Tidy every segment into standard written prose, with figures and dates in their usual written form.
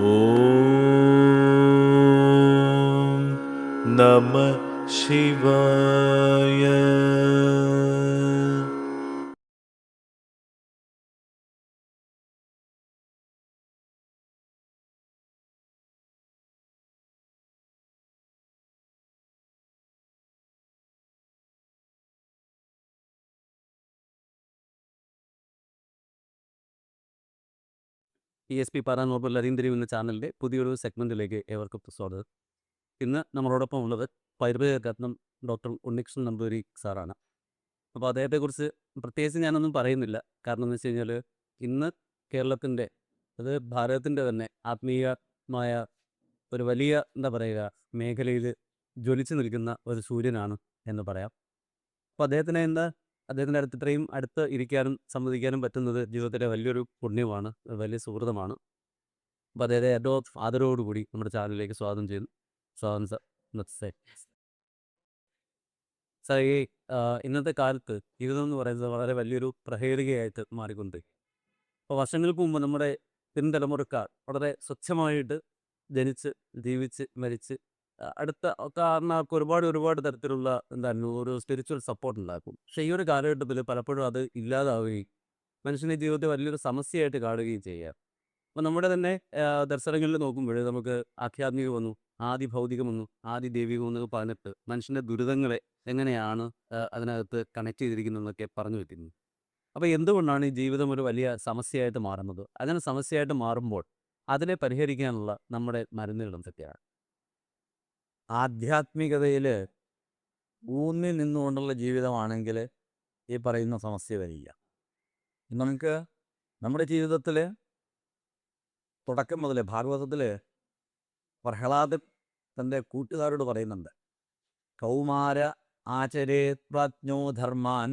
ഓം നമ ശിവായ. ESP paranormal അരീന്ദ്രിയം എന്ന ചാനലിൻ്റെ പുതിയൊരു സെഗ്മെൻറ്റിലേക്ക് ഏവർക്കും സ്വാഗതം. ഇന്ന് നമ്മളോടൊപ്പം ഉള്ളത് ആയുർവേദ രത്നം ഡോക്ടർ ഉണ്ണികൃഷ്ണൻ നമ്പൂതിരി സാറാണ്. അപ്പോൾ അദ്ദേഹത്തെക്കുറിച്ച് പ്രത്യേകിച്ച് ഞാനൊന്നും പറയുന്നില്ല. കാരണം എന്ന് വെച്ച് കഴിഞ്ഞാൽ ഇന്ന് കേരളത്തിൻ്റെ, അത് ഭാരതത്തിൻ്റെ തന്നെ ആത്മീയമായ ഒരു വലിയ മേഖലയിൽ ജ്വലിച്ചു നിൽക്കുന്ന ഒരു സൂര്യനാണ് എന്ന് പറയാം. അപ്പോൾ അദ്ദേഹത്തിൻ്റെ അടുത്ത് ഇത്രയും അടുത്ത് ഇരിക്കാനും സംവദിക്കാനും പറ്റുന്നത് ജീവിതത്തിലെ വലിയൊരു പുണ്യമാണ്, വലിയ സുഹൃതമാണ്. അപ്പോൾ അദ്ദേഹത്തെ ഏറ്റവും ആദരവോടുകൂടി നമ്മുടെ ചാനലിലേക്ക് സ്വാഗതം ചെയ്യുന്നു. സ്വാഗതം സർ. സാർ, ഈ ഇന്നത്തെ കാലത്ത് ജീവിതം എന്ന് പറയുന്നത് വളരെ വലിയൊരു പ്രഹേളികയായിട്ട് മാറിക്കൊണ്ടിരിക്കും. അപ്പോൾ വർഷങ്ങൾക്ക് മുമ്പ് നമ്മുടെ പിൻതലമുറക്കാർ വളരെ സ്വച്ഛമായിട്ട് ജനിച്ച് ജീവിച്ച് മരിച്ച് അടുത്ത കാരണവർക്ക് ഒരുപാട് തരത്തിലുള്ള ഒരു സ്പിരിച്വൽ സപ്പോർട്ട് ഉണ്ടാക്കും. പക്ഷേ ഈ ഒരു കാലഘട്ടത്തിൽ പലപ്പോഴും അത് ഇല്ലാതാവുകയും മനുഷ്യൻ്റെ ജീവിതത്തെ വലിയൊരു സമസ്യയായിട്ട് കാണുകയും ചെയ്യുക. അപ്പോൾ നമ്മുടെ തന്നെ ദർശനങ്ങളിൽ നോക്കുമ്പോൾ നമുക്ക് ആധ്യാത്മികം വന്നു, ആദി ഭൗതികം വന്നു, ആദി ദൈവികം എന്നൊക്കെ പറഞ്ഞിട്ട് മനുഷ്യൻ്റെ ദുരിതങ്ങളെ എങ്ങനെയാണ് അതിനകത്ത് കണക്ട് ചെയ്തിരിക്കുന്നതെന്നൊക്കെ പറഞ്ഞു വെക്കുന്നു. അപ്പോൾ എന്തുകൊണ്ടാണ് ഈ ജീവിതം ഒരു വലിയ സമസ്യയായിട്ട് മാറുന്നത്? അങ്ങനെ സമസ്യയായിട്ട് മാറുമ്പോൾ അതിനെ പരിഹരിക്കാനുള്ള നമ്മുടെ മരുന്നുകൾ എന്തൊക്കെയാണ്? ആധ്യാത്മികതയിൽ ഊന്നി നിന്നുകൊണ്ടുള്ള ജീവിതമാണെങ്കിൽ ഈ പറയുന്ന സമസ്യ വരില്ല. നമുക്ക് നമ്മുടെ ജീവിതത്തിൽ തുടക്കം മുതൽ ഭാഗവതത്തിൽ പ്രഹ്ലാദൻ തൻ്റെ കൂട്ടുകാരോട് പറയുന്നുണ്ട്, കൗമാര ആചരേ പ്രജ്ഞോ ധർമാൻ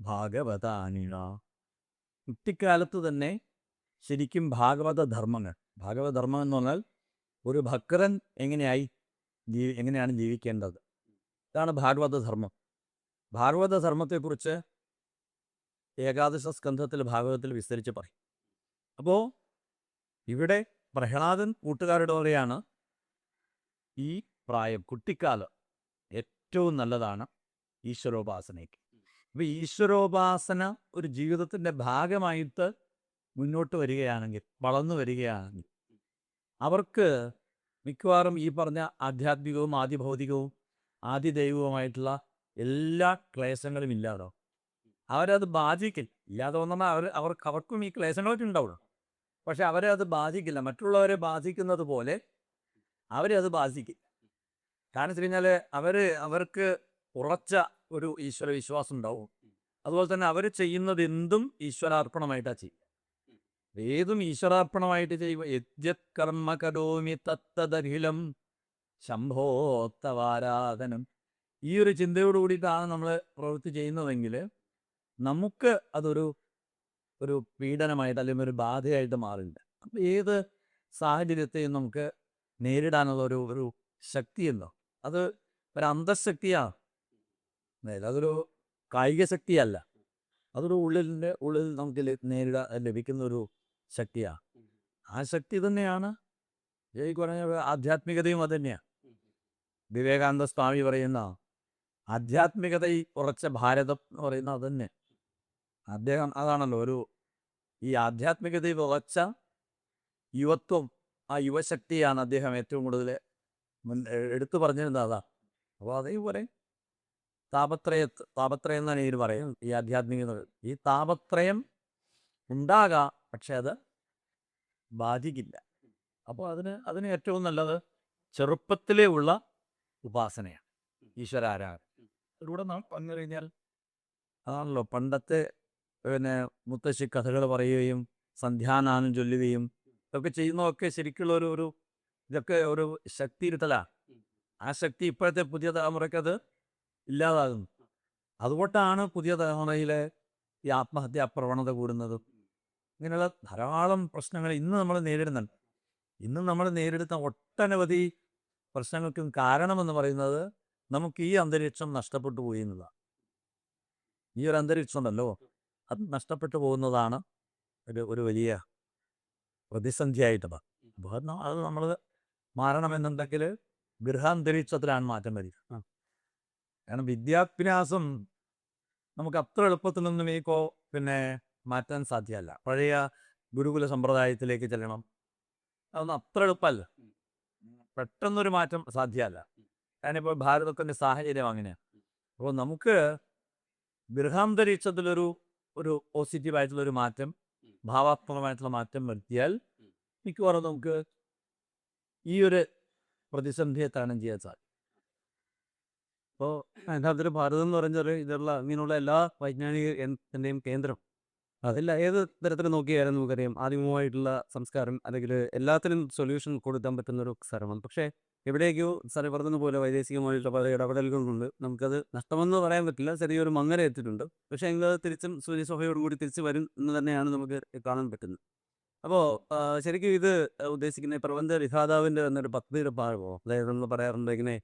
ഭാഗവതാനിണ. കുട്ടിക്കാലത്ത് തന്നെ ശരിക്കും ഭാഗവതധർമ്മം എന്ന് പറഞ്ഞാൽ ഒരു ഭക്തൻ എങ്ങനെയാണ് ജീവിക്കേണ്ടത്, ഇതാണ് ഭാഗവതധർമ്മം. ഭാഗവതധർമ്മത്തെക്കുറിച്ച് ഏകാദശ സ്കന്ധത്തിൽ ഭാഗവതത്തിൽ വിസ്തരിച്ച് പറയും. അപ്പോൾ ഇവിടെ പ്രഹ്ലാദൻ കൂട്ടുകാരുടെ പറയാണ്, ഈ പ്രായം കുട്ടിക്കാലം ഏറ്റവും നല്ലതാണ് ഈശ്വരോപാസനയ്ക്ക്. അപ്പോൾ ഈശ്വരോപാസന ഒരു ജീവിതത്തിൻ്റെ ഭാഗമായിട്ട് മുന്നോട്ട് വരികയാണെങ്കിൽ, വളർന്നു വരികയാണെങ്കിൽ, അവർക്ക് മിക്കവാറും ഈ പറഞ്ഞ ആധ്യാത്മികവും ആദിഭൗതികവും ആദിദൈവവുമായിട്ടുള്ള എല്ലാ ക്ലേശങ്ങളും ഇല്ലാതാവും. അവരത് ബാധിക്കില്ല. ഇല്ലാതെ വന്നാൽ അവർക്കും ഈ ക്ലേശങ്ങളൊക്കെ ഉണ്ടാവുള്ളൂ. പക്ഷെ അവരെ അത് ബാധിക്കില്ല. മറ്റുള്ളവരെ ബാധിക്കുന്നത് പോലെ അവരെ അത് ബാധിക്കില്ല. കാരണം വെച്ച് കഴിഞ്ഞാൽ അവർക്ക് ഉറച്ച ഒരു ഈശ്വര വിശ്വാസം ഉണ്ടാവും. അതുപോലെ തന്നെ അവർ ചെയ്യുന്നത് എന്തും ഈശ്വരാർപ്പണമായിട്ടാണ് ചെയ്യുക. ഏതും ഈശ്വരാർപ്പണമായിട്ട് ചെയ്യുമ്പോൾ യജ്ഞത് കർമ്മ കരോമി തത്തദഖിലം ശംഭോത്തവാരാധനം, ഈ ഒരു ചിന്തയോട് കൂടിയിട്ടാണ് നമ്മൾ പ്രവൃത്തി ചെയ്യുന്നതെങ്കിൽ നമുക്ക് അതൊരു പീഡനമായിട്ട് അല്ലെങ്കിൽ ഒരു ബാധയായിട്ട് മാറില്ല. അപ്പം ഏത് സാഹചര്യത്തെയും നമുക്ക് നേരിടാനുള്ള ഒരു ശക്തിയല്ലോ, അത് ഒരു അന്തഃശക്തിയാണ്. അതൊരു കായിക ശക്തിയല്ല, അതൊരു ഉള്ളിൽ നമുക്ക് ലഭിക്കുന്ന ഒരു ശക്തിയാണ്. ആ ശക്തി തന്നെയാണ് ഈ പറഞ്ഞ ആധ്യാത്മികതയും. അത് തന്നെയാണ് വിവേകാനന്ദ സ്വാമി പറയുന്ന ആധ്യാത്മികതയിൽ ഉറച്ച ഭാരതം എന്ന് പറയുന്നത്. അത് തന്നെ അദ്ദേഹം അതാണല്ലോ ഈ ആധ്യാത്മികതയിൽ ഉറച്ച യുവത്വം, ആ യുവശക്തിയാണ് അദ്ദേഹം ഏറ്റവും കൂടുതൽ എടുത്തു പറഞ്ഞിരുന്നത്. അതാ. അപ്പോൾ അതേപോലെ താപത്രയം എന്നാണ് ഇതിന് പറയും. ഈ ആധ്യാത്മികത, ഈ താപത്രയം ഉണ്ടാകാം, പക്ഷെ അത് ബാധിക്കില്ല. അപ്പോൾ അതിന് ഏറ്റവും നല്ലത് ചെറുപ്പത്തിലേ ഉള്ള ഉപാസനയാണ്, ഈശ്വരാരാധന. ഇതിലൂടെ നാം പറഞ്ഞു കഴിഞ്ഞാൽ അതാണല്ലോ പണ്ടത്തെ മുത്തശ്ശി കഥകൾ പറയുകയും സന്ധ്യാനാനം ചൊല്ലുകയും ഇതൊക്കെ ചെയ്യുന്നതൊക്കെ ശരിക്കുള്ള ഇതൊക്കെ ഒരു ശക്തി ഇരുത്തലാണ്. ആ ശക്തി ഇപ്പോഴത്തെ പുതിയ തലമുറയ്ക്കത് ഇല്ലാതാകുന്നു. അതുകൊണ്ടാണ് പുതിയ തലമുറയിലെ ഈ ആത്മഹത്യാ പ്രവണത കൂടുന്നതും. ഇങ്ങനെയുള്ള ധാരാളം പ്രശ്നങ്ങൾ ഇന്ന് നമ്മൾ നേരിടുന്നുണ്ട്. ഇന്ന് നമ്മൾ നേരിടുന്ന ഒട്ടനവധി പ്രശ്നങ്ങൾക്കും കാരണമെന്ന് പറയുന്നത് നമുക്ക് ഈ അന്തരീക്ഷം നഷ്ടപ്പെട്ടു പോയി എന്നതാണ്. ഈ ഒരു അന്തരീക്ഷം ഉണ്ടല്ലോ, അത് നഷ്ടപ്പെട്ടു പോകുന്നതാണ് ഒരു വലിയ പ്രതിസന്ധിയായിട്ട്. അത് നമ്മൾ മാറണമെന്നുണ്ടെങ്കിൽ ഗൃഹാന്തരീക്ഷത്തിലാണ് മാറ്റം വരിക. കാരണം വിദ്യാഭ്യാസം നമുക്ക് അത്ര എളുപ്പത്തിലൊന്നും പിന്നെ മാറ്റാൻ സാധ്യമല്ല. പഴയ ഗുരുകുല സമ്പ്രദായത്തിലേക്ക് ചെല്ലണം, അതൊന്നും അത്ര എളുപ്പമല്ല. പെട്ടെന്നൊരു മാറ്റം സാധ്യമല്ല. കാരണം ഇപ്പോൾ ഭാരതത്തിൻ്റെ സാഹചര്യം അങ്ങനെയാണ്. അപ്പോൾ നമുക്ക് ഗൃഹാന്തരീക്ഷത്തിലൊരു പോസിറ്റീവായിട്ടുള്ളൊരു മാറ്റം, ഭാവാത്മകമായിട്ടുള്ള മാറ്റം വരുത്തിയാൽ മിക്കവാറും നമുക്ക് ഈ ഒരു പ്രതിസന്ധിയെ തരണം ചെയ്യാൻ സാധിക്കും. അപ്പോൾ യഥാർത്ഥത്തിൽ ഭാരതം എന്ന് പറഞ്ഞാൽ ഇങ്ങനെയുള്ള എല്ലാ വൈജ്ഞാനികത്തിൻ്റെയും കേന്ദ്രം. അതിൽ ഏത് തരത്തിൽ നോക്കിയാലും നമുക്കറിയാം ആദിമമായിട്ടുള്ള സംസ്കാരം അല്ലെങ്കിൽ എല്ലാത്തിനും സൊല്യൂഷൻ കൊടുക്കാൻ പറ്റുന്ന ഒരു സ്ഥലമാണ്. പക്ഷേ എവിടേക്കോ സാറ് പറഞ്ഞ പോലെ വൈദേശികമായിട്ടുള്ള പല ഇടപെടലുകൾ കൊണ്ട് നമുക്കത് നഷ്ടമെന്ന് പറയാൻ പറ്റില്ല, ചെറിയൊരു മങ്ങല എത്തിയിട്ടുണ്ട്. പക്ഷേ എങ്കിൽ തിരിച്ചും സൂര്യസഭയോടുകൂടി തിരിച്ച് വരും എന്ന് തന്നെയാണ് നമുക്ക് കാണാൻ പറ്റുന്നത്. അപ്പോൾ ശരിക്കും ഇത് ഉദ്ദേശിക്കുന്ന പ്രബന്ധ വിധാതാവിൻ്റെ എന്നൊരു പദ്ധതിയുടെ ഭാഗമോ? അതായത് നമ്മൾ പറയാറുണ്ട് ഇങ്ങനെ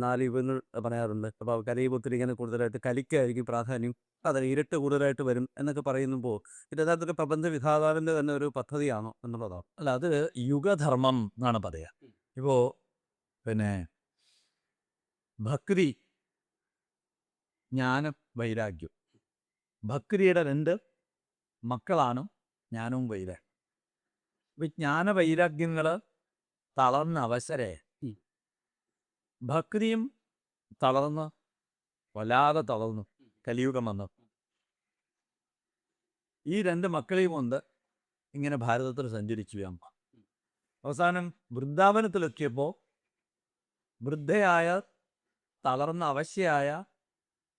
4 യുഗങ്ങൾ പറയാറുണ്ട്. അപ്പോൾ കലിയുഗത്തിൽ ഇങ്ങനെ കൂടുതലായിട്ട് കലിക്കായിരിക്കും പ്രാധാന്യം, അതായത് ഇരുട്ട് കൂടുതലായിട്ട് വരും എന്നൊക്കെ പറയുമ്പോൾ ഇത് യഥാർത്ഥത്തിൽ പ്രബന്ധ വിധാതാവിൻ്റെ തന്നെ ഒരു പദ്ധതിയാണോ എന്നുള്ളതാണ്. അല്ല, അത് യുഗധർമ്മം എന്നാണ് പറയുക. ഇപ്പോൾ പിന്നെ ഭക്തി, ജ്ഞാനം, വൈരാഗ്യം. ഭക്തിയുടെ 2 മക്കളാണ് ജ്ഞാനവും വൈരാഗ്യം. അപ്പോൾ ജ്ഞാന വൈരാഗ്യങ്ങൾ തളർന്ന അവസരേ ഭക്തിയും തളർന്ന് വല്ലാതെ തളർന്നു കലിയുഗം വന്നു. ഈ 2 മക്കളെയും കൊണ്ട് ഇങ്ങനെ ഭാരതത്തിൽ സഞ്ചരിച്ചു അമ്മ. അവസാനം വൃന്ദാവനത്തിലെത്തിയപ്പോൾ വൃദ്ധയായ തളർന്ന അവശയായ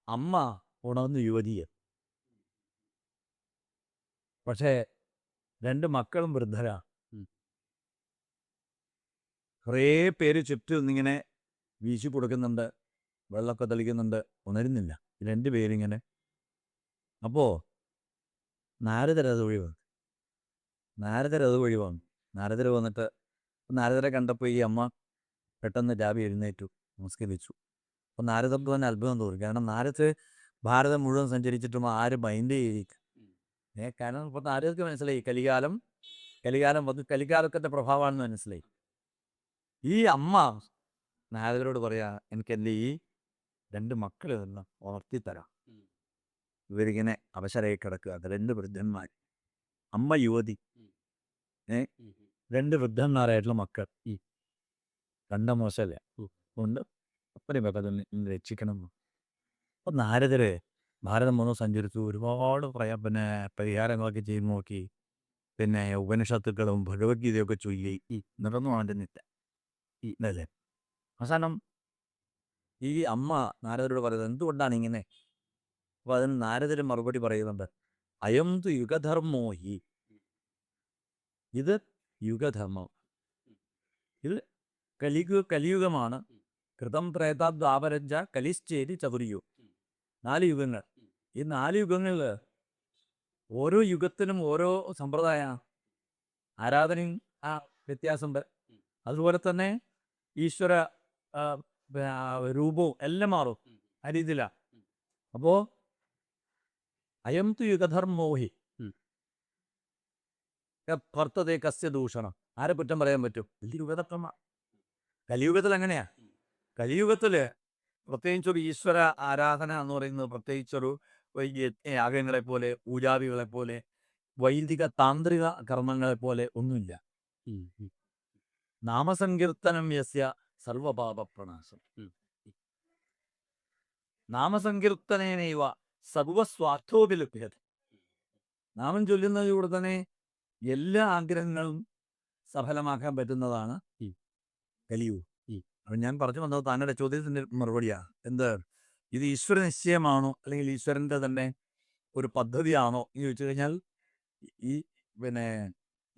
അമ്മ ഉണർന്നു യുവതിയെ. പക്ഷേ 2 മക്കളും വൃദ്ധരാണ്. കുറേ പേര് ചുറ്റും ഒന്നിങ്ങനെ വീശി കൊടുക്കുന്നുണ്ട്, വെള്ളമൊക്കെ തെളിക്കുന്നുണ്ട്, ഉണരുന്നില്ല 2 പേരിങ്ങനെ. അപ്പോൾ നാരദർ അതുവഴി വന്നു. നാരദർ വന്നിട്ട് നാരദരെ കണ്ടപ്പോൾ ഈ അമ്മ പെട്ടെന്ന് രാവി എഴുന്നേറ്റു, നമസ്കരിച്ചു. അപ്പോൾ നാരദർക്ക് തന്നെ അത്ഭുതം തോന്നി. കാരണം നാരദർ ഭാരതം മുഴുവൻ സഞ്ചരിച്ചിട്ടും ആരും മൈൻഡ് ചെയ്യില്ല. കാരണം ഇപ്പോൾ നാരദർക്ക് മനസ്സിലായി കലികാലം വന്ന് കലികാലത്തിൻ്റെ പ്രഭാവമാണെന്ന് മനസ്സിലായി. ഈ അമ്മ നാരദരോട് പറയാ, എനിക്കെൻ്റെ ഈ 2 മക്കൾ നിന്ന് ഉണർത്തിത്തരാം. ഇവരിങ്ങനെ അവശരായി കിടക്കുക, അത് 2 വൃദ്ധന്മാർ. അമ്മ യുവതി, 2 വൃദ്ധന്മാരായിട്ടുള്ള മക്കൾ. കണ്ട മോശമല്ലേ കൊണ്ട് അപ്പനെ വെക്കതൊന്ന് രക്ഷിക്കണം. അപ്പോൾ നാരദര് ഭാരതം മുഴുവൻ സഞ്ചരിച്ചു, ഒരുപാട് പരിഹാരങ്ങളൊക്കെ ചെയ്ത് നോക്കി. പിന്നെ ഉപനിഷത്തുക്കളും ഭഗവത്ഗീതയൊക്കെ ചൊല്ലി നടന്നു ആണ്ടുന്നില്ല ഇല്ലേ. അവസാനം ഈ അമ്മ നാരദരോട് പറയുന്നത് എന്തുകൊണ്ടാണ് ഇങ്ങനെ? അപ്പോൾ അതിന് നാരദര് മറുപടി പറയുന്നുണ്ട്, അയം തു യുഗധർമ്മോ ഹി. ഇത് യുഗധർമ്മം, ഇത് കലിയുഗമാണ്. കൃതം ത്രേതാദ്വാപരഞ്ച കലിശ്ചേരി ചതുർയുഗം. 4 യുഗങ്ങൾ. ഈ 4 യുഗങ്ങളിൽ ഓരോ യുഗത്തിനും ഓരോ സമ്പ്രദായ ആരാധനയും വ്യത്യാസം. അതുപോലെ തന്നെ ഈശ്വര രൂപവും എല്ലാം മാറും ആ രീതിയിലാണ്. അപ്പോൾ അയം തു യുഗധർമ്മോഹി ഭർത്തതേ കസ്യ ദൂഷണം. ആരെ കുറ്റം പറയാൻ പറ്റും? വലിയ യുഗധർമ്മമാണ്. കലിയുഗത്തിൽ അങ്ങനെയാ. കലിയുഗത്തിൽ പ്രത്യേകിച്ചൊരു ഈശ്വര ആരാധന എന്ന് പറയുന്നത് പ്രത്യേകിച്ചൊരു യാഗങ്ങളെപ്പോലെ, പൂജാവികളെപ്പോലെ, വൈദിക താന്ത്രിക കർമ്മങ്ങളെപ്പോലെ ഒന്നുമില്ല. നാമസങ്കീർത്തനം യസ്യ സർവപാപപ്രണാശം. നാമസങ്കീർത്തനേനൈവ സർവസ്വാർത്ഥോപി. നാമം ചൊല്ലുന്നതിലൂടെ തന്നെ എല്ലാ ആഗ്രഹങ്ങളും സഫലമാക്കാൻ പറ്റുന്നതാണ് ഈ കലിയുഗം. അപ്പം ഞാൻ പറഞ്ഞു വന്നത് താങ്കളുടെ ചോദ്യത്തിൻ്റെ മറുപടിയാണ്. എന്ത്, ഇത് ഈശ്വര നിശ്ചയമാണോ അല്ലെങ്കിൽ ഈശ്വരൻ്റെ തന്നെ ഒരു പദ്ധതിയാണോ എന്ന് ചോദിച്ചു കഴിഞ്ഞാൽ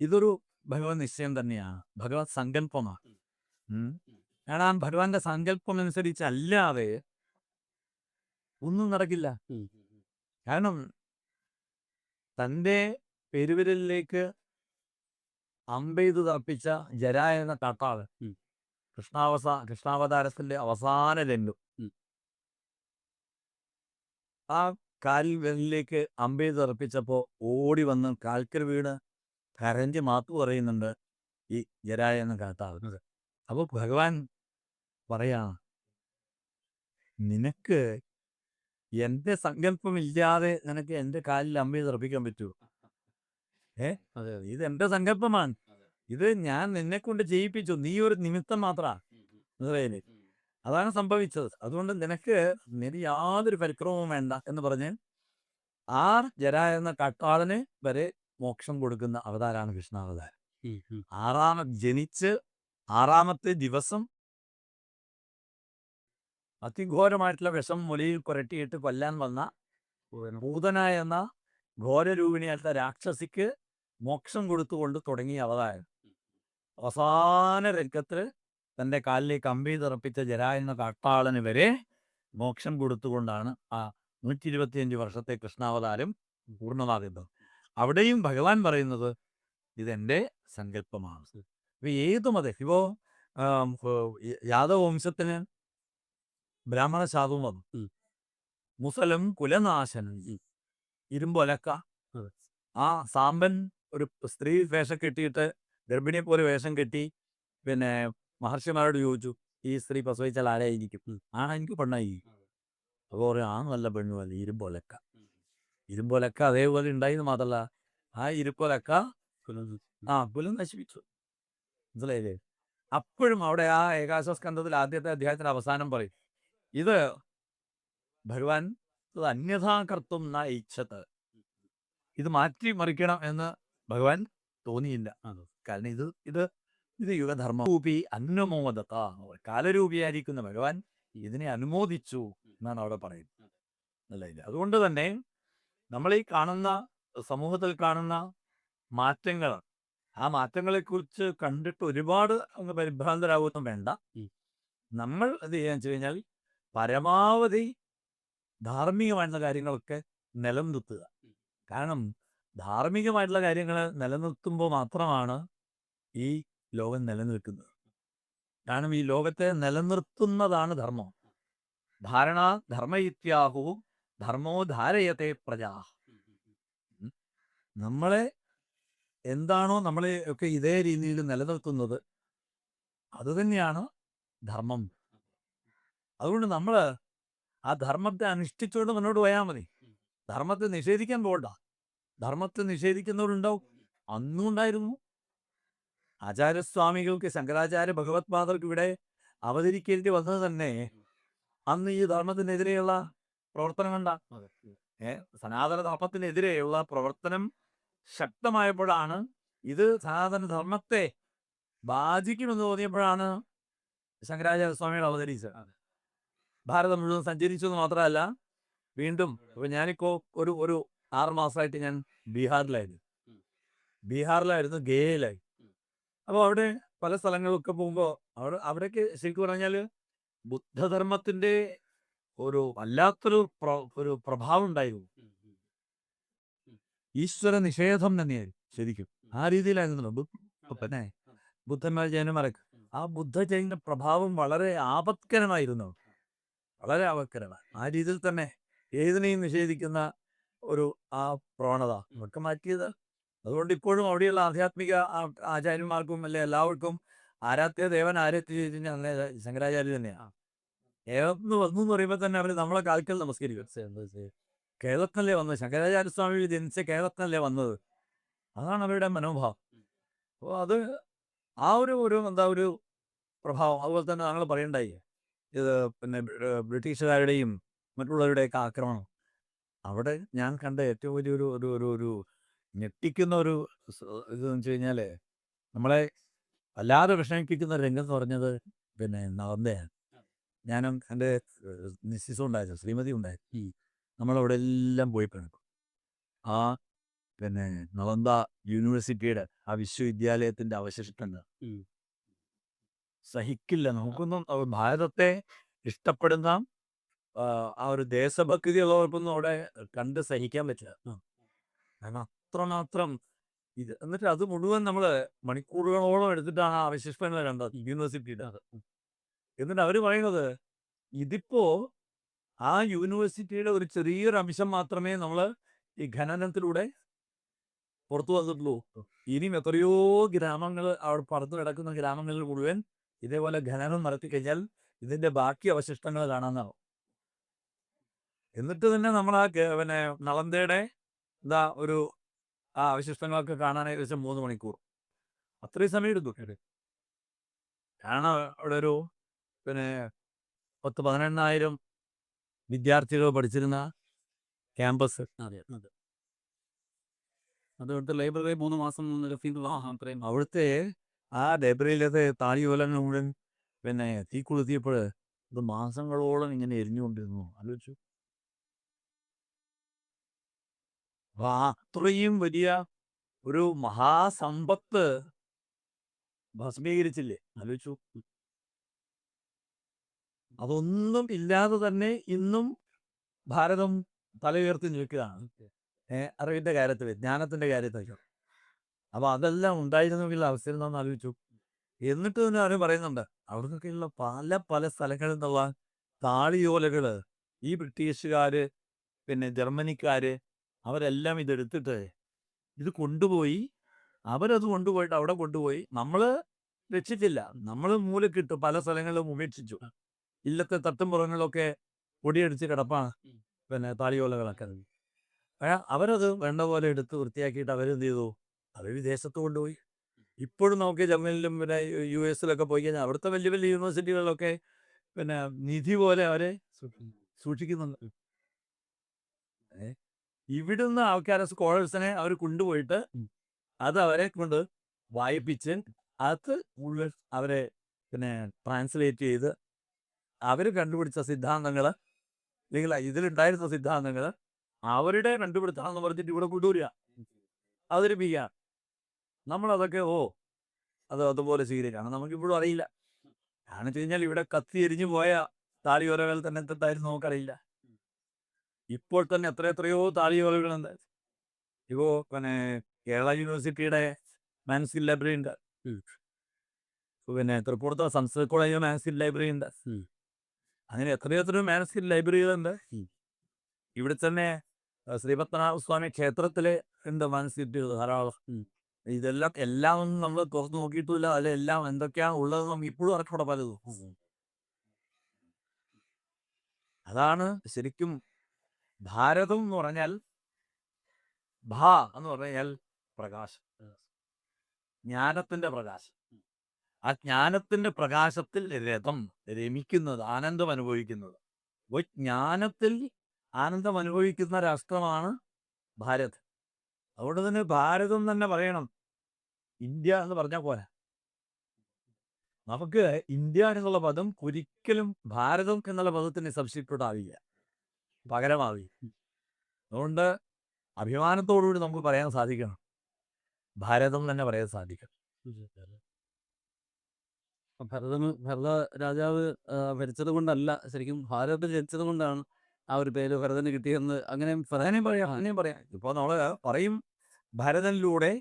ഇതൊരു ഭഗവത് നിശ്ചയം തന്നെയാണ്, ഭഗവത് സങ്കല്പമാണ്. കാരണം ഭഗവാന്റെ സങ്കല്പം അനുസരിച്ചല്ലാതെ ഒന്നും നടക്കില്ല. കാരണം തൻ്റെ പെരുവിരലിലേക്ക് അമ്പെയ്ത് തർപ്പിച്ച ജര എന്ന കാട്ടാള് കൃഷ്ണാവതാരത്തിന്റെ അവസാന രംഗം, ആ കാലിൽ വിരലിലേക്ക് അമ്പെയ്ത് തർപ്പിച്ചപ്പോൾ ഓടി വന്ന് കാൽക്കൽ വീണ് കരഞ്ഞ് മാപ്പ് പറയുന്നുണ്ട്, ഈ ജരായ എന്ന കാട്ടാവുന്നത്. അപ്പോൾ ഭഗവാൻ പറയാ, നിനക്ക് എൻ്റെ സങ്കല്പമില്ലാതെ നിനക്ക് എൻ്റെ കാലിൽ അമ്പി തെറിപ്പിക്കാൻ പറ്റുമോ? അതെ ഇത് എൻ്റെ സങ്കല്പമാണ്. ഇത് ഞാൻ നിന്നെ കൊണ്ട് ചെയ്യിപ്പിച്ചു, നീ ഒരു നിമിത്തം മാത്രമാണ്. മനസ്സിലായില്ലേ? അതാണ് സംഭവിച്ചത്. അതുകൊണ്ട് നിനക്ക് യാതൊരു പരിക്രമവും വേണ്ട എന്ന് പറഞ്ഞ് ആ ജരാ എന്ന കാട്ടാളന് വരെ മോക്ഷം കൊടുക്കുന്ന അവതാരമാണ് കൃഷ്ണാവതാരം. ജനിച്ച് 6-ാമത്തെ ദിവസം അതിഘോരമായിട്ടുള്ള വിഷം മുലയിൽ പുരട്ടിയിട്ട് കൊല്ലാൻ വന്ന പൂതന എന്ന ഘോരരൂപിണിയായിട്ടുള്ള രാക്ഷസിക്ക് മോക്ഷം കൊടുത്തുകൊണ്ട് തുടങ്ങിയ അവതാരം. അവസാന രംഗത്ത് തൻ്റെ കാലിലേക്ക് അമ്പി തെറപ്പിച്ച ജരാ എന്ന കാട്ടാളന് വരെ മോക്ഷം കൊടുത്തുകൊണ്ടാണ് ആ 125 വർഷത്തെ കൃഷ്ണാവതാരം പൂർണ്ണമാകുന്നത്. അവിടെയും ഭഗവാൻ പറയുന്നത് ഇതെൻ്റെ സങ്കല്പമാണ്. ഇപ്പൊ ഏതു മതം ഇപ്പോ യാദവ വംശത്തിന് ബ്രാഹ്മണ ശാപം വന്നു. മുസലം കുലനാശനം, ഇരുമ്പൊലക്ക. ആ സാമ്പൻ ഒരു സ്ത്രീ വേഷം കെട്ടിയിട്ട് ഗർഭിണിയെ പോലെ വേഷം കെട്ടി പിന്നെ മഹർഷിമാരോട് ചോദിച്ചു, ഈ സ്ത്രീ പ്രസവിച്ചാൽ ആരായിരിക്കും? എനിക്ക് പെണ്ണായിരിക്കും. അപ്പോൾ പറയും, നല്ല പെണ്ണുമല്ല, ഇരുമ്പൊലക്ക. ഇരുമ്പൊലക്ക അതേപോലെ ഉണ്ടായിരുന്നു. മാത്രമല്ല ആ ഇരുമ്പൊലക്ക കുലം നശിപ്പിച്ചു. മനസ്സിലായില്ലേ? അപ്പോഴും അവിടെ ആ ഏകാശസ്കന്ധത്തിൽ ആദ്യത്തെ അധ്യായത്തിന്റെ അവസാനം പറയും, ഇത് ഭഗവാൻ അന്യഥാകർത്തും ന ഇച്ഛത്ത്, ഇത് മാറ്റി മറിക്കണം എന്ന് ഭഗവാൻ തോന്നിയില്ല. കാരണം ഇത് ഇത് ഇത് യുഗധർമ്മരൂപി അനുമോദത, കാലരൂപിയായിരിക്കുന്ന ഭഗവാൻ ഇതിനെ അനുമോദിച്ചു എന്നാണ് അവിടെ പറയുന്നത്. അല്ല, അതുകൊണ്ട് തന്നെ നമ്മൾ ഈ കാണുന്ന സമൂഹത്തിൽ കാണുന്ന മാറ്റങ്ങൾ, ആ മാറ്റങ്ങളെക്കുറിച്ച് കണ്ടിട്ട് ഒരുപാട് അങ്ങ് പരിഭ്രാന്തരാകുന്നു വേണ്ട. നമ്മൾ എന്ത് ചെയ്യാന്ന് വെച്ച് കഴിഞ്ഞാൽ പരമാവധി ധാർമ്മികമായിട്ടുള്ള കാര്യങ്ങളൊക്കെ നിലനിർത്തുക. കാരണം ധാർമ്മികമായിട്ടുള്ള കാര്യങ്ങൾ നിലനിർത്തുമ്പോൾ മാത്രമാണ് ഈ ലോകം നിലനിൽക്കുന്നത്. കാരണം ഈ ലോകത്തെ നിലനിർത്തുന്നതാണ് ധർമ്മം. ധാരണ ധർമ്മ ഇത്യാഹു ധർമ്മോ ധാരയത്തെ പ്രജാ. നമ്മളെ എന്താണോ നമ്മളെ ഒക്കെ ഇതേ രീതിയിൽ നിലനിർത്തുന്നത് അതുതന്നെയാണ് ധർമ്മം. അതുകൊണ്ട് നമ്മൾ ആ ധർമ്മത്തെ അനുഷ്ഠിച്ചുകൊണ്ട് മുന്നോട്ട് പോയാൽ മതി. ധർമ്മത്തെ നിഷേധിക്കാൻ പോകണ്ട. ധർമ്മത്തെ നിഷേധിക്കുന്നവരുണ്ടാവും, അന്നും ഉണ്ടായിരുന്നു. ആചാര്യസ്വാമികൾക്ക്, ശങ്കരാചാര്യ ഭഗവത് പാദർക്ക് ഇവിടെ അവതരിക്കേണ്ടി വന്നത് തന്നെ അന്ന് ഈ ധർമ്മത്തിനെതിരെയുള്ള പ്രവർത്തനം കണ്ട. സനാതന ധർമ്മത്തിനെതിരെയുള്ള പ്രവർത്തനം ശക്തമായപ്പോഴാണ്, ഇത് സനാതന ധർമ്മത്തെ ബാധിക്കുമെന്ന് തോന്നിയപ്പോഴാണ് ശങ്കരാചാര്യ സ്വാമികൾ അവതരിച്ചത്. ഭാരതം മുഴുവൻ സഞ്ചരിച്ചു എന്ന് മാത്രമല്ല, വീണ്ടും ഇപ്പൊ ഞാനിപ്പോ ഒരു 6 മാസമായിട്ട് ഞാൻ ബീഹാറിലായിരുന്നു, ഗയയിലായി. അപ്പോൾ അവിടെ പല സ്ഥലങ്ങളൊക്കെ പോകുമ്പോൾ അവിടേക്ക് ശരിക്കും പറഞ്ഞാൽ ബുദ്ധധർമ്മത്തിന്റെ ഒരു വല്ലാത്തൊരു ഒരു പ്രഭാവം ഉണ്ടായിരുന്നു. ഈശ്വര നിഷേധം തന്നെയായിരുന്നു ശരിക്കും. ആ രീതിയിലായിരുന്നു പിന്നെ ബുദ്ധന്മാർ, ജൈനന്മാരൊക്കെ. ആ ബുദ്ധജൈന പ്രഭാവം വളരെ ആപത്കരമായിരുന്നു, വളരെ ആപത്കരമാണ്. ആ രീതിയിൽ തന്നെ ഏതിനെയും നിഷേധിക്കുന്ന ഒരു ആ പ്രവണത ഒക്കെ മാറ്റിയത്. അതുകൊണ്ട് ഇപ്പോഴും അവിടെയുള്ള ആധ്യാത്മിക ആചാര്യന്മാർക്കും അല്ലെ എല്ലാവർക്കും ആരാധ്യ ദേവൻ ആരാധ്യ അങ്ങനെ ശങ്കരാചാര്യ തന്നെയാണ്. കേരളത്തിൽ വന്നു എന്ന് പറയുമ്പോൾ തന്നെ അവർ നമ്മളെ കാൽക്കൽ നമസ്കരിക്കും. കേരളത്തിനല്ലേ വന്നത്, ശങ്കരാചാര്യസ്വാമി ജനിച്ച കേരളത്തിനല്ലേ വന്നത്. അതാണ് അവരുടെ മനോഭാവം. അപ്പോൾ അത് ആ ഒരു പ്രഭാവം. അതുപോലെ തന്നെ ഞങ്ങൾ പറയണ്ടായി, ഇത് പിന്നെ ബ്രിട്ടീഷുകാരുടെയും മറ്റുള്ളവരുടെയൊക്കെ ആക്രമണം. അവിടെ ഞാൻ കണ്ട ഏറ്റവും വലിയൊരു ഒരു ഒരു ഒരു ഞെട്ടിക്കുന്ന ഒരു ഇതെന്ന് വെച്ച് കഴിഞ്ഞാൽ, നമ്മളെ വല്ലാതെ വിഷമിപ്പിക്കുന്ന രംഗം എന്ന് പറഞ്ഞത് പിന്നെ നളന്ദയാണ്. ഞാനും എൻ്റെ മിസ്സിസും ഉണ്ടായിരുന്നു, ശ്രീമതി ഉണ്ടായിരുന്നു. നമ്മളവിടെ എല്ലാം പോയി പിണക്കും. ആ പിന്നെ നളന്ദ യൂണിവേഴ്സിറ്റിയുടെ ആ വിശ്വവിദ്യാലയത്തിൻ്റെ അവശിഷ്ടങ്ങൾ സഹിക്കില്ല. നമുക്കൊന്നും ഭാരതത്തെ ഇഷ്ടപ്പെടുന്ന ആ ഒരു ദേശഭക്തിയുള്ളവർക്കൊന്നും അവിടെ കണ്ട് സഹിക്കാൻ പറ്റില്ല. കാരണം അത്രമാത്രം ഇത്. എന്നിട്ട് അത് മുഴുവൻ നമ്മൾ മണിക്കൂറുകളോളം എടുത്തിട്ടാണ് ആ അവശിഷ്ടങ്ങൾ കണ്ടത് യൂണിവേഴ്സിറ്റിയുടെ. എന്നിട്ട് അവർ പറയുന്നത്, ഇതിപ്പോ ആ യൂണിവേഴ്സിറ്റിയുടെ ഒരു ചെറിയൊരു അംശം മാത്രമേ നമ്മൾ ഈ ഖനനത്തിലൂടെ പുറത്തു വന്നിട്ടുള്ളൂ. ഇനിയും എത്രയോ ഗ്രാമങ്ങൾ അവിടെ പടർന്നു കിടക്കുന്ന ഗ്രാമങ്ങളിൽ മുഴുവൻ ഇതേപോലെ ഖനനം നടത്തി കഴിഞ്ഞാൽ ഇതിന്റെ ബാക്കി അവശിഷ്ടങ്ങൾ കാണാനാവും. എന്നിട്ട് തന്നെ നമ്മൾ പിന്നെ നളന്തയുടെ ആ അവശിഷ്ടങ്ങളൊക്കെ കാണാൻ ഏകദേശം 3 മണിക്കൂർ അത്രയും സമയം എടുത്തു. കാരണം അവിടെ ഒരു പിന്നെ 10-12,000 വിദ്യാർത്ഥികൾ പഠിച്ചിരുന്ന ക്യാമ്പസ്. അതെ അതെ. അതുകൊണ്ട് ലൈബ്രറി 3 മാസം അത്രയും അവിടുത്തെ ആ ലൈബ്രറിയിലത്തെ താളിയോലങ്ങൾ മുഴുവൻ പിന്നെ തീ കൊളുത്തിയപ്പോൾ ഇത് മാസങ്ങളോളം ഇങ്ങനെ എരിഞ്ഞുകൊണ്ടിരുന്നു. ആലോചിച്ചു. അപ്പൊ അത്രയും വലിയ ഒരു മഹാസമ്പത്ത് ഭസ്മീകരിച്ചില്ലേ? ആലോചിച്ചു. അതൊന്നും ഇല്ലാതെ തന്നെ ഇന്നും ഭാരതം തല ഉയർത്തി നിൽക്കുകയാണ്. അറിവിന്റെ കാര്യത്തിൽ, ജ്ഞാനത്തിന്റെ കാര്യത്തിൽ. അപ്പൊ അതെല്ലാം ഉണ്ടായിരുന്നെങ്കിൽ അവസ്ഥയിൽ നിന്ന് ആലോചിച്ചു. എന്നിട്ട് തന്നെ അവർ പറയുന്നുണ്ട് അവിടുന്നൊക്കെയുള്ള പല പല സ്ഥലങ്ങളിൽ നിന്നുള്ള താളിയോലകള് ഈ ബ്രിട്ടീഷുകാര് പിന്നെ ജർമ്മനിക്കാര് അവരെല്ലാം ഇതെടുത്തിട്ട് ഇത് കൊണ്ടുപോയി, അവരത് കൊണ്ടുപോയിട്ട് അവിടെ കൊണ്ടുപോയി. നമ്മള് രക്ഷിച്ചില്ല, നമ്മൾ മൂലക്കിട്ടു, പല സ്ഥലങ്ങളിലും ഉപേക്ഷിച്ചു. ഇല്ലത്തെ തട്ടുംപുറങ്ങളിലൊക്കെ പൊടിയടിച്ച് കിടപ്പാണ് പിന്നെ താളിയോലകളൊക്കെ. അവരത് വേണ്ട പോലെ എടുത്ത് വൃത്തിയാക്കിയിട്ട് അവരെന്ത് ചെയ്തു? അവർ വിദേശത്ത് കൊണ്ടുപോയി. ഇപ്പോഴും നമുക്ക് ജർമ്മനിലും പിന്നെ US പോയി കഴിഞ്ഞാൽ അവിടുത്തെ വലിയ വലിയ യൂണിവേഴ്സിറ്റികളിലൊക്കെ പിന്നെ നിധി പോലെ അവരെ സൂക്ഷിക്കുന്നുണ്ട്. ഇവിടുന്ന് ആൾക്കാരെ സ്കോളേഴ്സിനെ അവർ കൊണ്ടുപോയിട്ട് അത് അവരെ കൊണ്ട് വായിപ്പിച്ച് അത് മുഴുവൻ അവരെ പിന്നെ ട്രാൻസ്ലേറ്റ് ചെയ്ത് അവർ കണ്ടുപിടിച്ച സിദ്ധാന്തങ്ങൾ അല്ലെങ്കിൽ ഇതിലുണ്ടായിരുന്ന സിദ്ധാന്തങ്ങൾ അവരുടെ കണ്ടുപിടുത്താണെന്ന് പറഞ്ഞിട്ട് ഇവിടെ കൊണ്ടുവരിക, അവതരിപ്പിക്കുക. നമ്മളതൊക്കെ അത് അതുപോലെ സ്വീകരിക്കണം. നമുക്കിപ്പോഴും അറിയില്ല. കാരണം വെച്ച് കഴിഞ്ഞാൽ ഇവിടെ കത്തി എരിഞ്ഞു പോയ താളിയോലകൾ തന്നെ എന്തായിരുന്നു നമുക്കറിയില്ല. ഇപ്പോൾ തന്നെ എത്രയോ താളിയോലകളുണ്ട്. ഇപ്പോൾ പിന്നെ കേരള യൂണിവേഴ്സിറ്റിയുടെ മാൻസ്കിൽ ലൈബ്രറി ഉണ്ട്. പിന്നെ തൃപ്പൂണിത്തുറ സംസ്കൃത കോളേജ് മാൻസ്കിൽ ലൈബ്രറി ഉണ്ട്. അങ്ങനെ എത്രയോ മാൻസ്കിൽ ലൈബ്രറികളുണ്ട്. ഇവിടെ തന്നെ ശ്രീപത്മനാഭസ്വാമി ക്ഷേത്രത്തിലെ ഉണ്ട് മാൻസ്കിറ്റ് ധാരാളം. എല്ലാം ഒന്നും നമ്മൾ തുറന്നു നോക്കിയിട്ടില്ല. അതിലെല്ലാം എന്തൊക്കെയാണ് ഉള്ളത് നമുക്ക് ഇപ്പോഴും അറിഞ്ഞൂടെ പലതും. അതാണ് ശരിക്കും ഭാരതം എന്ന് പറഞ്ഞാൽ, എന്ന് പറഞ്ഞാൽ പ്രകാശം, ജ്ഞാനത്തിന്റെ പ്രകാശം. ആ ജ്ഞാനത്തിന്റെ പ്രകാശത്തിൽ രമിക്കുന്നത്, ആനന്ദം അനുഭവിക്കുന്നത്. അപ്പോൾ ജ്ഞാനത്തിൽ ആനന്ദം അനുഭവിക്കുന്ന രാഷ്ട്രമാണ് ഭാരത്. അതുകൊണ്ട് തന്നെ ഭാരതം തന്നെ പറയണം, ഇന്ത്യ എന്ന് പറഞ്ഞാൽ പോരാ. നമുക്ക് ഇന്ത്യ എന്നുള്ള പദം ഒരിക്കലും ഭാരതം എന്നുള്ള പദത്തിന് സബ്സ്റ്റിറ്റ്യൂട്ട് ആവില്ല, പകരമാവില്ല. അതുകൊണ്ട് അഭിമാനത്തോടുകൂടി നമുക്ക് പറയാൻ സാധിക്കണം, ഭാരതം തന്നെ പറയാൻ സാധിക്കണം. ഭരത രാജാവ് ഭരിച്ചത് കൊണ്ടല്ല, ശരിക്കും ഭാരത് ജനിച്ചത് കൊണ്ടാണ് ആ ഒരു പേര് ഭരതന് കിട്ടിയെന്ന് അങ്ങനെയും പറയാം. ഇപ്പോൾ നമ്മൾ പറയും ഭരതനിലൂടെ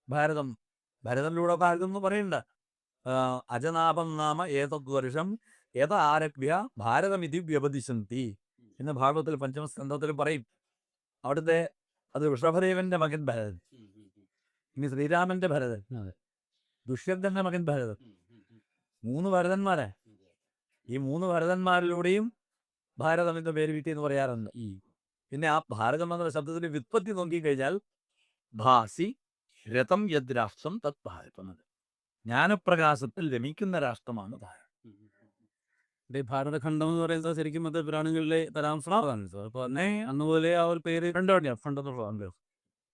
ഭാരതം എന്ന് പറയണ്ട. അജനാഭം നാമ ഏതദ്വർഷം ആരഭ്യ ഭാരതമിതി വ്യപദിശന്തി എന്ന് ഭാഗവതത്തിൽ പഞ്ചമസ്കന്ധത്തിൽ പറയും. അവിടുത്തെ അത് ഋഷഭദേവന്റെ മകൻ ഭരതൻ, ഇനി ശ്രീരാമന്റെ ഭരതൻ, ദുഷ്യന്തന്റെ മകൻ ഭരതൻ, 3 ഭരതന്മാരെ. ഈ 3 ഭരതന്മാരിലൂടെയും ഭാരതം എന്ന പേര് കിട്ടി എന്ന് പറയാറുണ്ട്. പിന്നെ ആ ഭാരതം എന്ന ശബ്ദത്തിന്റെ വ്യുത്പത്തി നോക്കിക്കഴിഞ്ഞാൽ ഭാസി രഥം യദ് രാഷ്ട്രം തത് ഭാരതം, ജ്ഞാനപ്രകാശത്തിൽ രമിക്കുന്ന രാഷ്ട്രമാണ് ഭാരതം. ഭാരതഖണ്ഡം എന്ന് പറയുന്നത് ശരിക്കും അത് പുരാണങ്ങളിലെ പരാമർശമാണ്. അപ്പോൾ അന്നേ അന്നുപോലെ ആ ഒരു പേര് ഫണ്ടെന്ന്